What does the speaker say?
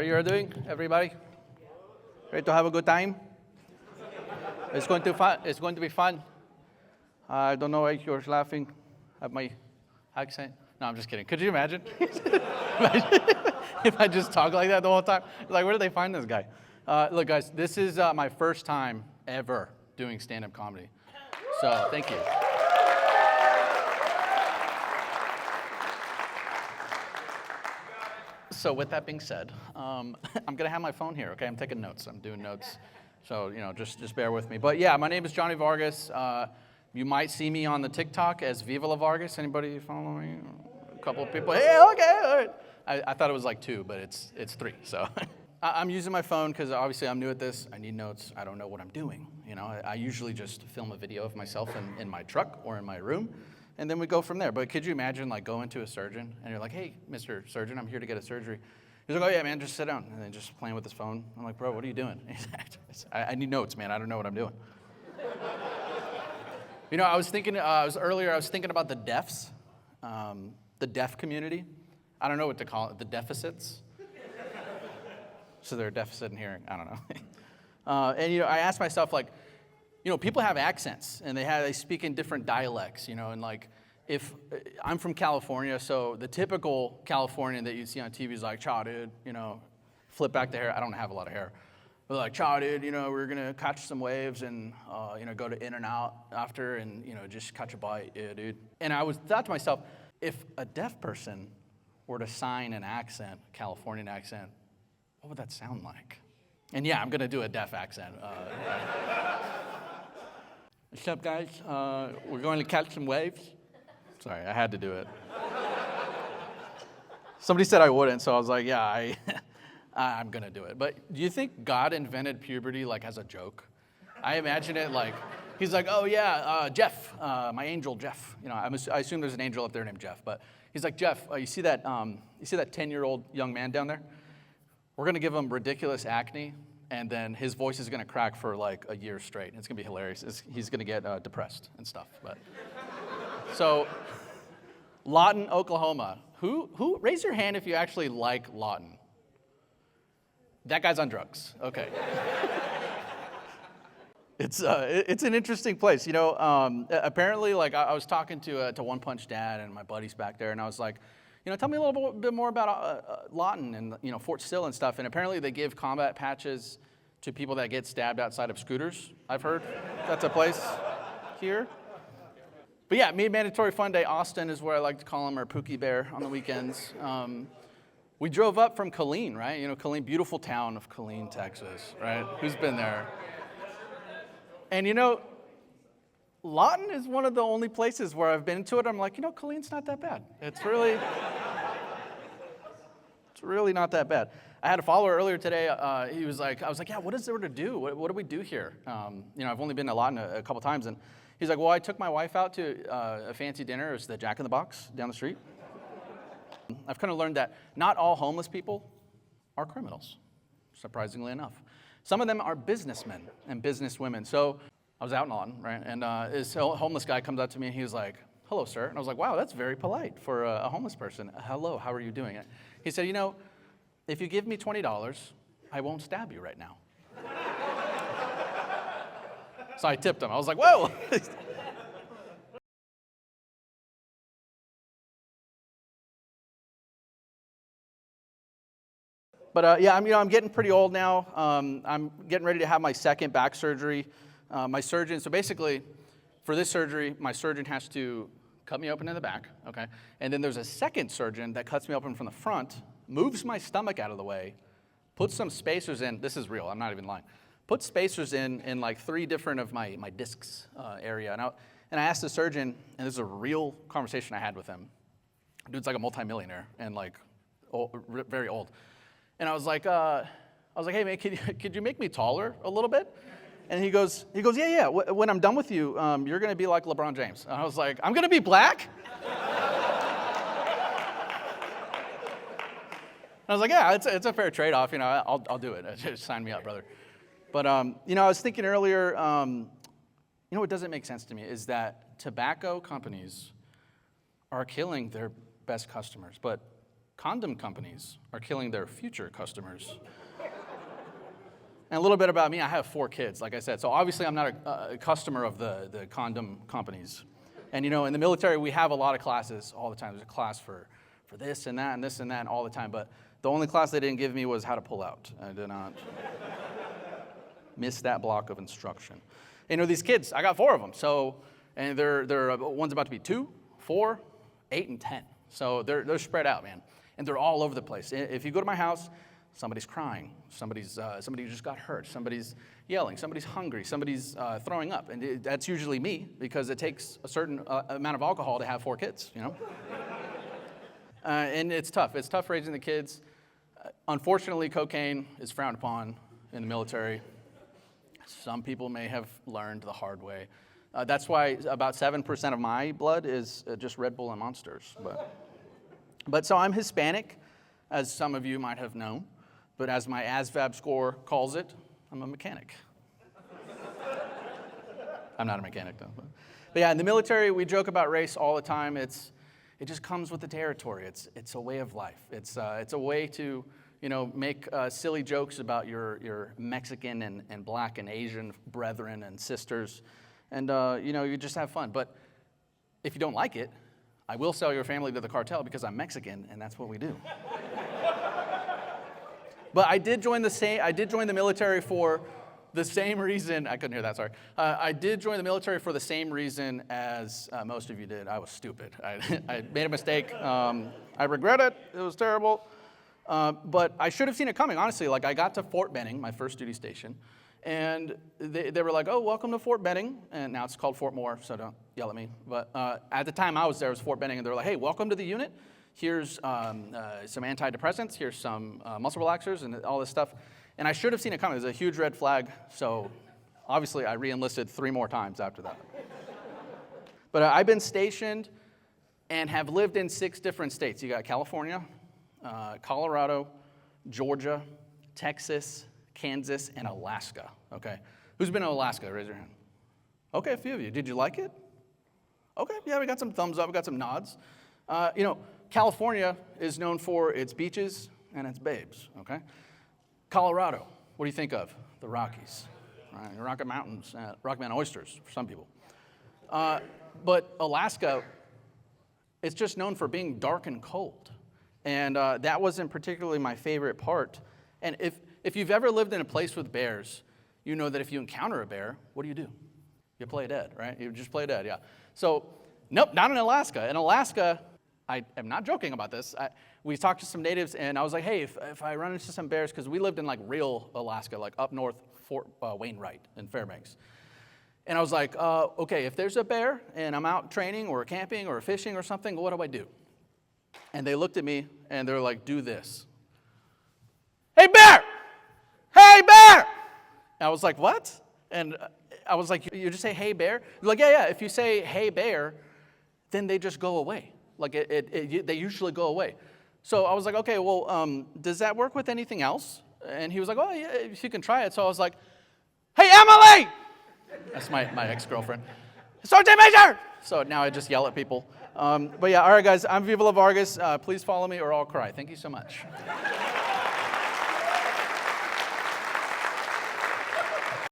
How are you doing, everybody? Ready to have a good time? It's going to be fun. I don't know why you're laughing at my accent. No, I'm just kidding. Could you imagine? If I just talk like that the whole time? Like, where did they find this guy? Look, guys, this is my first time ever doing stand-up comedy. So, thank you. So with that being said, I'm going to have my phone here, okay? I'm taking notes. I'm doing notes. So, just bear with me. But yeah, my name is Johnny Vargas. You might see me on the TikTok as Viva La Vargas. Anybody follow me? A couple of people. Hey, okay, all right. I thought it was like 2, but it's 3. So I'm using my phone because obviously I'm new at this. I need notes. I don't know what I'm doing. I usually just film a video of myself in my truck or in my room. And then we go from there. But could you imagine like going to a surgeon and you're like, hey, Mr. Surgeon, I'm here to get a surgery. He's like, oh yeah, man, just sit down. And then just playing with his phone. I'm like, bro, what are you doing? I need notes, man. I don't know what I'm doing. I was thinking about the deafs, the deaf community. I don't know what to call it, the deficits. So they're a deficit in hearing. I don't know. And I asked myself, like, people have accents, and they speak in different dialects, and like, if I'm from California, so the typical Californian that you see on TV is like, "Chaw, dude," flip back the hair. I don't have a lot of hair, but like, "Chaw, dude," we're gonna catch some waves and go to In-N-Out after, and just catch a bite, yeah, dude. And I thought to myself, if a deaf person were to sign an accent, Californian accent, what would that sound like? And yeah, I'm gonna do a deaf accent. What's up, guys? We're going to catch some waves. Sorry, I had to do it. Somebody said I wouldn't, so I was like, yeah, I'm going to do it. But do you think God invented puberty like as a joke? I imagine it like, he's like, oh yeah, Jeff, my angel Jeff. I assume there's an angel up there named Jeff, but he's like, Jeff, you see that 10-year-old young man down there? We're going to give him ridiculous acne. And then his voice is going to crack for like a year straight. It's going to be hilarious. He's going to get depressed and stuff. But so, Lawton, Oklahoma. Who? Raise your hand if you actually like Lawton. That guy's on drugs. Okay. It's an interesting place. Apparently, like I was talking to One Punch Dad and my buddies back there, and I was like, tell me a little bit more about Lawton and Fort Sill and stuff. And apparently they give combat patches to people that get stabbed outside of scooters, I've heard. That's a place here. But yeah, Mandatory Fun Day, Austin is where I like to call him, or Pookie Bear on the weekends. We drove up from Killeen, right? Killeen, beautiful town of Killeen, Texas, right? Who's been there? And Lawton is one of the only places where I've been to it. I'm like, Killeen's not that bad. It's really not that bad. I had a follower earlier today. I was like, yeah, what is there to do? What do we do here? I've only been to Lawton a couple times, and he's like, well, I took my wife out to a fancy dinner. It was the Jack in the Box down the street. I've kind of learned that not all homeless people are criminals, surprisingly enough. Some of them are businessmen and businesswomen. So I was out in Lawton, right? And this homeless guy comes up to me, and he was like, hello, sir. And I was like, wow, that's very polite for a homeless person. Hello, how are you doing? He said, if you give me $20, I won't stab you right now. So I tipped him. I was like, whoa. But yeah, I'm getting pretty old now. I'm getting ready to have my second back surgery. My surgeon, so basically, for this surgery, my surgeon has to cut me open in the back, okay? And then there's a second surgeon that cuts me open from the front, moves my stomach out of the way, puts some spacers in. This is real, I'm not even lying. Put spacers in like 3 different of my discs area. And I asked the surgeon, and this is a real conversation I had with him. Dude's like a multimillionaire and like very old. And I was like, hey man, could you make me taller a little bit? And he goes, yeah. When I'm done with you, you're going to be like LeBron James. And I was like, I'm going to be black? I was like, yeah, it's a fair trade-off. I'll do it. Just sign me up, brother. But I was thinking earlier, what doesn't make sense to me is that tobacco companies are killing their best customers, but condom companies are killing their future customers. And a little bit about me, I have 4 kids, like I said. So obviously I'm not a customer of the condom companies. And in the military, we have a lot of classes all the time. There's a class for this and that and this and that all the time. But the only class they didn't give me was how to pull out. I did not miss that block of instruction. These kids, I got 4 of them. So, and they're one's about to be 2, 4, 8, and 10. So they're spread out, man. And they're all over the place. If you go to my house, somebody's crying. Somebody just got hurt. Somebody's yelling. Somebody's hungry. Somebody's throwing up. And that's usually me because it takes a certain amount of alcohol to have 4 kids, And it's tough. It's tough raising the kids. Unfortunately, cocaine is frowned upon in the military. Some people may have learned the hard way. That's why about 7% of my blood is just Red Bull and Monsters. But so I'm Hispanic, as some of you might have known. But as my ASVAB score calls it, I'm a mechanic. I'm not a mechanic, though. But yeah, in the military, we joke about race all the time. It just comes with the territory. It's a way of life. It's a way to make silly jokes about your Mexican and black and Asian brethren and sisters, and you just have fun. But if you don't like it, I will sell your family to the cartel because I'm Mexican, and that's what we do. But I did join the military for the same reason. I couldn't hear that, sorry. I did join the military for the same reason as most of you did. I was stupid. I made a mistake. I regret it. It was terrible. But I should have seen it coming, honestly. Like, I got to Fort Benning, my first duty station, and they were like, oh, welcome to Fort Benning. And now it's called Fort Moore, so don't yell at me. But at the time I was there, it was Fort Benning, and they were like, hey, welcome to the unit. Here's some antidepressants. Here's some muscle relaxers and all this stuff. And I should have seen it coming. It was a huge red flag. So obviously I re-enlisted 3 more times after that. But I've been stationed and have lived in 6 different states. You got California, Colorado, Georgia, Texas, Kansas, and Alaska. Okay. Who's been to Alaska? Raise your hand. Okay, a few of you. Did you like it? Okay, yeah, we got some thumbs up. We got some nods. California is known for its beaches and its babes, okay? Colorado, what do you think of? The Rockies, right? Rocky Mountains, Rocky Mountain oysters for some people. But Alaska, it's just known for being dark and cold. And that wasn't particularly my favorite part. And if you've ever lived in a place with bears, you know that if you encounter a bear, what do? You play dead, right? You just play dead, yeah. So, nope, not in Alaska. In Alaska, I am not joking about this. We talked to some natives, and I was like, hey, if I run into some bears, because we lived in like real Alaska, like up north, Fort Wainwright in Fairbanks. And I was like, okay, if there's a bear and I'm out training or camping or fishing or something, what do I do? And they looked at me, and they were like, do this. Hey, bear! Hey, bear! And I was like, what? And I was like, you just say, hey, bear? They're like, yeah, if you say, hey, bear, then they just go away. Like, they usually go away. So I was like, okay, well, does that work with anything else? And he was like, oh, yeah, if you can try it. So I was like, hey, Emily! That's my ex-girlfriend. Sergeant Major! So now I just yell at people. But yeah, all right, guys, I'm Viva La Vargas. Please follow me or I'll cry. Thank you so much.